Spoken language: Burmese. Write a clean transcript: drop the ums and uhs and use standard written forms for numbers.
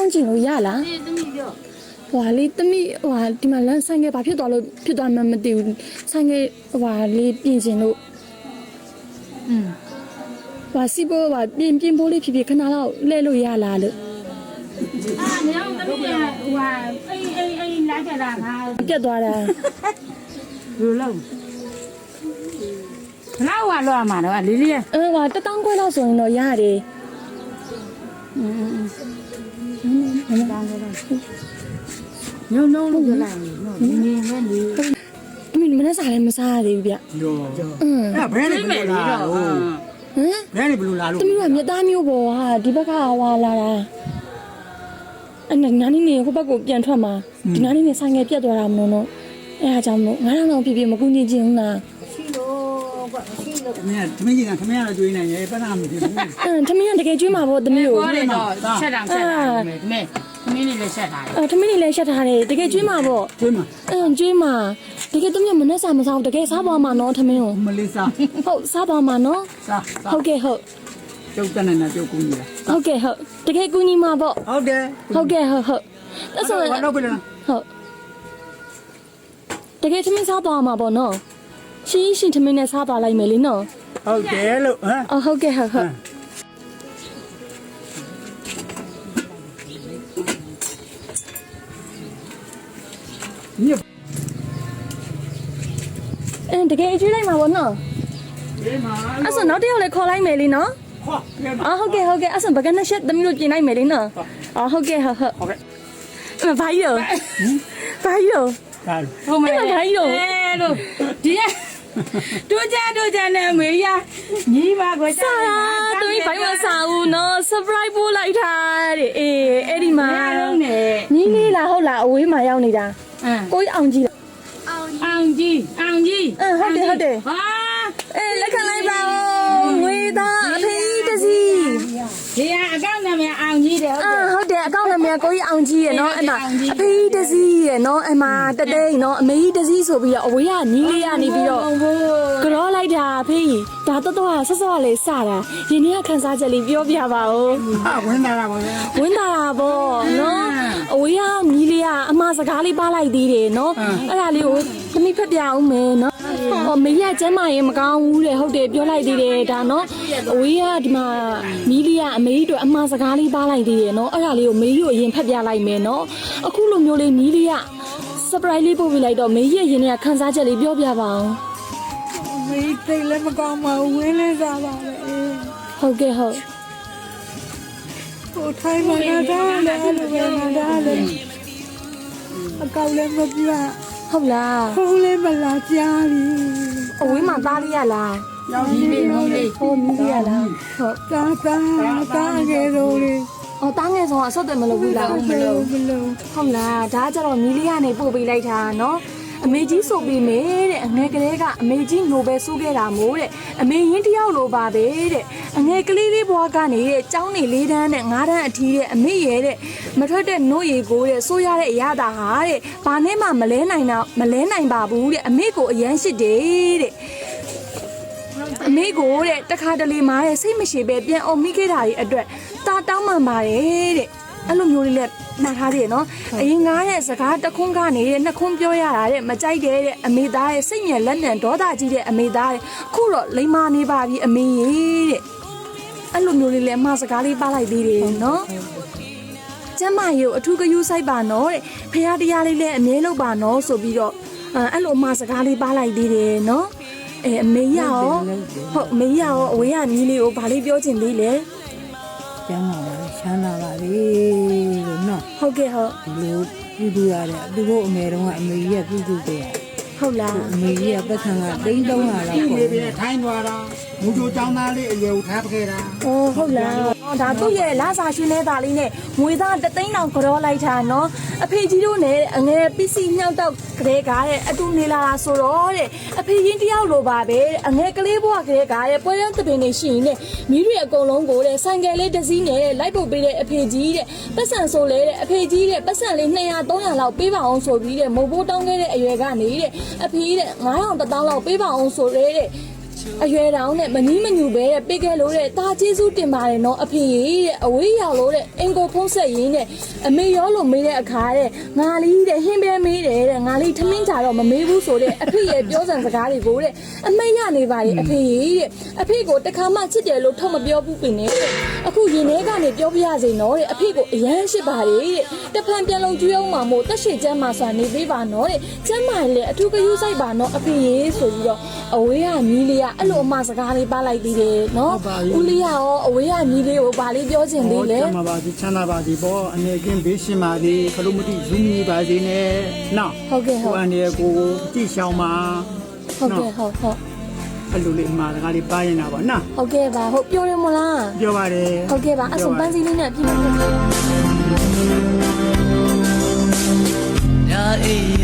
င်းကျင်လို့ရလားဟွာလေးတမိဟွာဒီမှာလမ်းဆိုင်ငယ်ဘာဖြစ်သွားလို့ဖြစ်သွားမှမသိဘူးဆိုင်ငယ်ဟွာလေးပြင်ကျင်လို့ဟွာစီဘောဟွာပြင်ဖို့လေးဖြစ်ဖြစ်ခဏလောက်လဲလို့ရလားလို့နေအောင်တမိဟွာအေးလာကြတာငါပြတ်သွားတာလူလုံးနောက်ဟာလောမှာတော့လေးလေးဟွာ1000ခွဲလောက်ဆိုရင်တော့ရတယ်ညုံလုံးလို့ကြလိုက်နော်နေမဲ့လေအမေမနေ့စားလည်းမစားရသေးဘူးဗျရောအဲ့ဘယ်နဲ့ဘယ်လိုလာလို့ဘယ်နဲ့ဘယ်လိုလာလို့တမီးကမြတ်သားမျိုးပေါ်ဟာဒီဘက်ကဟွာလာတာအဲ့နာနီနေဟိုဘက်ကိုပြန်ထွက်မှာဒီနာနီနေဆိုင်ငယ်ပြတ်သွားတာမလို့နော်အဲ့ဒါကြောင့်မို့9000လောက်ဖြစ်ဖြစ်မကူညီချင်ဘူးလားရှိလို့ကွရှိလို့သမီးကသမီးကတော့ကျွေးနိုင်ရဲ့ပတ်နာမဖြစ်ဘူးသမီးကတကယ်ကျွေးမှာပေါ့သမီးကိုဟုတ်တယ်တော့ဆက်တာမယ်သမီးနေလည်းဆက်ထားတယ်သမီးနေလည်းဆက်ထားတယ်တကယ်ကျွေးမှာပေါ့ကျွေးမှာကျွေးမှာတကယ်သမီးမနဲ့စားမစားဘူးတကယ်စားပါမှာနော်သမီးကိုမလေးစားဟုတ်စားပါမှာနော်စားဟုတ်ကဲ့ဟုတ်ကျုပ်တက်နေတာကျုပ်ကူညီလားဟုတ်ကဲ့ဟုတ်တကယ်ကူညီမှာပေါ့ဟုတ်တယ်ဟုတ်ကဲ့ဟုတ်အဲ့ဆိုဘာလုပ်ပြလဲဟုတ်တကယ်သမီးစားပါမှာပေါ့နော်ရှင်သမီးနဲ့စားပါလိုက်မယ်လေနော်ဟုတ်တယ်လို့ဟမ်ဟုတ်ကဲ့ဟုတ်ညတကယ်ကျွေးလိုက်မှာပေါ့နော်ကျွေးမှာအဲ့ဆိုနောက်တစ်ယောက်လည်းခေါ်လိုက်မယ်လေနော်ခေါ်ပြန်မှာဟုတ်ကဲ့အဲ့ဆိုဘကနဲ့ရှက်သမီးတို့ပြင်လိုက်မယ်လေနော်ဟုတ်ကဲ့ဟုတ်ဘာကြီးရောဟုတ်မယ်ဘာကြီးရောလို့ဒီတို့ကြနဲ့မေးရညီပါကိုစားတာသူဘိုင်းမစားဘူးနော် surprise ပို့လိုက်တာတဲ့အဲ့ဒီမှာညီလေးလားဟုတ်လားအဝေးမှာရောက်နေတာကိုကြီးအောင်ကြီးအောင်ကြီးဟုတ်တယ်ဟာလက်ခံလိုက်ပါဦးငွေသားအဖေးတစီဒီကအကောင့်နာမည်အောင်ကြီးတယ်ဟုတ်တယ်အကောင့်နာမည်ကိုကြီးအောင်ကြီးရယ်နော်အဲ့မှာအဖေးတစီရယ်နော်အဲ့မှာတသိန်းနော်အမေကြီးတစီဆိုပြီးတော့အဝေးကညီလေးရနေပြီးတော့ကြောလိုက်တာအဖေးဒါတော့ဆော့လေးစတာဒီနေ့ကခန်းစားချက်လေးပြောပြပါဦးဝင်လာတာပေါ့ဝင်လာတာပေါ့နော်အဝေးကညီလေးကအမှားစကားလေးပါလိုက်သေးတယ်နော်အဲ့ဒါလေးကိုသမီးဖက်ပြအောင်မယ်နော်မေးရကျမ်းမာရင်မကောင်းဘူးတဲ့ဟုတ်တယ်ပြောလိုက်သေးတယ်ဒါနော်အဝေးကဒီမှာမီလီကအမေကြီးတို့အမှားစကားလေးပါလိုက်သေးတယ်နော်အဲ့ဒါလေးကိုမေးရအရင်ဖက်ပြလိုက်မယ်နော်အခုလိုမျိုးလေးမီလီက surprise လေးပို့ပြလိုက်တော့မေးရရင်ကခန်းစားချက်လေးပြောပြပါအောင်မေးသိလည်းမကောင်းပါဘူးဝင်းလေးစားပါပဲဟုတ်ကဲ့ဟုတ်ဟိုထိုင်းမှာဒါလည်းအကောက်လည်းမပြဟုတ်လားဟုတ်လေမလားကြားပြီအဝေးမှာသားလေးရလားရောက်ပြီမီးလေးဟိုမီးလေးရလားဟုတ်တာငယ်တော့လေတားငယ်ဆုံးအဆက်တယ်မလုပ်ဘူးလားမလုပ်ဟုတ်လားဒါကြတော့မီးလေးကနေပို့ပေးလိုက်တာနော်အမေကြီးဆိုပြီးမယ်တဲ့အငယ်ကလေးကအမေကြီးနိုဘယ်ဆိုခဲ့တာမို့တဲ့အမေရင်းတယောက်လိုပါပဲတဲ့အငယ်ကလေးလေးဘွားကနေတဲ့ကျောင်းနေ၄တန်းနဲ့၅တန်းအထိတဲ့အမေရဲ့တဲ့မထွက်တဲ့နို့ရီကိုတဲ့ဆိုရတဲ့အရာတာဟာတဲ့ဘာနဲ့မှမလဲနိုင်ပါဘူးတဲ့အမေကိုအရန်ရှိတယ်တဲ့အမေကိုတဲ့တခါတလေမှာတဲ့စိတ်မရှိပဲပြန်အောင်မိခဲ့တာကြီးအတွက်တာတောင်းမှန်ပါတယ်တဲ့အဲ့လိုမျိုးလေးလက်မှတ်ထားတယ်နော်အရင်ငားတဲ့စကားတခွန်းကနေနှစ်ခွန်းပြောရတာတဲ့မကြိုက်တဲ့အမေသားရဲ့စိတ်ညံလက်ညံဒေါသကြီးတဲ့အမေသားရဲ့အခုတော့လိမ္မာနေပါပြီအမေရဲ့တဲ့အဲ့လိုမျိုးလေးလည်းအမှားစကားလေးပါလိုက်သေးတယ်နော်ကျမရေကိုအထူးဂရုစိုက်ပါနော်တဲ့ဖခင်တရားလေးလည်းအမြဲလုပ်ပါနော်ဆိုပြီးတော့အဲ့လိုအမှားစကားလေးပါလိုက်သေးတယ်နော်အမေရောဟုတ်အမေရောအဝေးကညီလေးကိုဘာလေးပြောချင်သေးလဲကျမ်းပါပါချမ်းသာပါလေလို့နော်ဟုတ်ကဲ့ဟုတ်ဒီလိုပြုစုရတယ်သူတို့အမေတော်ကအမေကြီးကပြုစုပေးရဟုတ်လားအမေကြီးကပတ်ထံက300လောက်ပေါ့ဒီထိုင်းသွားတာမူချိုចောင်းသားလေးအရွယ်ကိုထားခဲ့တာဟုတ်လားဒါသူ့ရဲ့လာစာရွှေလဲသားလေးနဲ့ငွေသား3သိန်းတောင်ကြောလိုက်တာနော်အဖေကြီးတို့နဲ့အငယ်ပစ္စည်းညှောက်တော့ကလေးကားတဲ့အတူနေလာတာဆိုတော့တဲ့အဖေရင်းတယောက်လိုပါပဲအငယ်ကလေးဘွားကလေးကားတဲ့ပွဲရန်သပင်နေရှိရင်နဲ့မိတွေအကုန်လုံးကိုတဲ့ဆိုင်ကယ်လေးတစ်စီးနဲ့လိုက်ပို့ပေးတဲ့အဖေကြီးတဲ့ပတ်စံဆိုလဲတဲ့အဖေကြီးတဲ့ပတ်စံလေး200 300လောက်ပေးပါအောင်ဆိုပြီးတဲ့မိုးဘိုးတောင်းခဲ့တဲ့အရွယ်ကနေတဲ့အဖေတဲ့9000 1000လောက်ပေးပါအောင်ဆိုရဲတဲ့ အရွယ်တောင်နဲ့မနီးမညူပဲတဲ့ပေးခဲ့လို့တဲ့ဒါကျေးဇူးတင်ပါတယ်နော်အဖေတဲ့အဝေးရောက်လို့တဲ့အင်ကိုဖုံးဆက်ရင်းနဲ့အမေရောလို့မေးတဲ့အခါတဲ့ငါလေးတဲ့ဟင်းပဲမေးတယ်တဲ့ငါလေးထမင်းကြတော့မမေးဘူးဆိုတဲ့အဖေရဲ့ပြောစံစကားတွေကိုတဲ့အမေရနေပါလေအဖေတဲ့အဖေကိုတခါမှချစ်တယ်လို့ထုတ်မပြောဘူးပင်နဲ့အခုရင်ထဲကနေပြောပြရစီနော်တဲ့အဖေကိုအရန်ရှိပါလေတဲ့တဖန်ပြန်လုံးကျွေးအောင်မှာမို့တက်ရှိကျမ်းမှာစွာနေပေးပါနော်တဲ့ကျမ်းမာလေအထူးကယူဆိုင်ပါနော်အဖေဆိုပြီးတော့အဝေးကမြီးလေးကအဲ့လိုအမစကားလေးပါလိုက်သေးတယ်နော်ဦးလေးရောအဝေးကမြီးလေးကိုဗာလေးပြောချင်သေးလေ ချမ်းသာပါသည်ချမ်းသာပါသည်ပေါ့အနေကင်းဘေးရှင်ပါသည်ခလုံးမတိဇူးမီပါစေနဲ့နော် ဟုတ်ကဲ့ဟုတ် ကိုအနေကိုကြည့်ရှောင်းပါ ဟုတ်ကဲ့ဟုတ်ဟုတ် အဲ့လိုလေးအမှားစကားလေးပါရင်တာပေါ့နော် ဟုတ်ကဲ့ပါဟုတ်ပြောရမလား ပြောပါတယ် ဟုတ်ကဲ့ပါအဆုံပန်းစည်းလေးနဲ့ပြင်ပါမယ် ရာအေး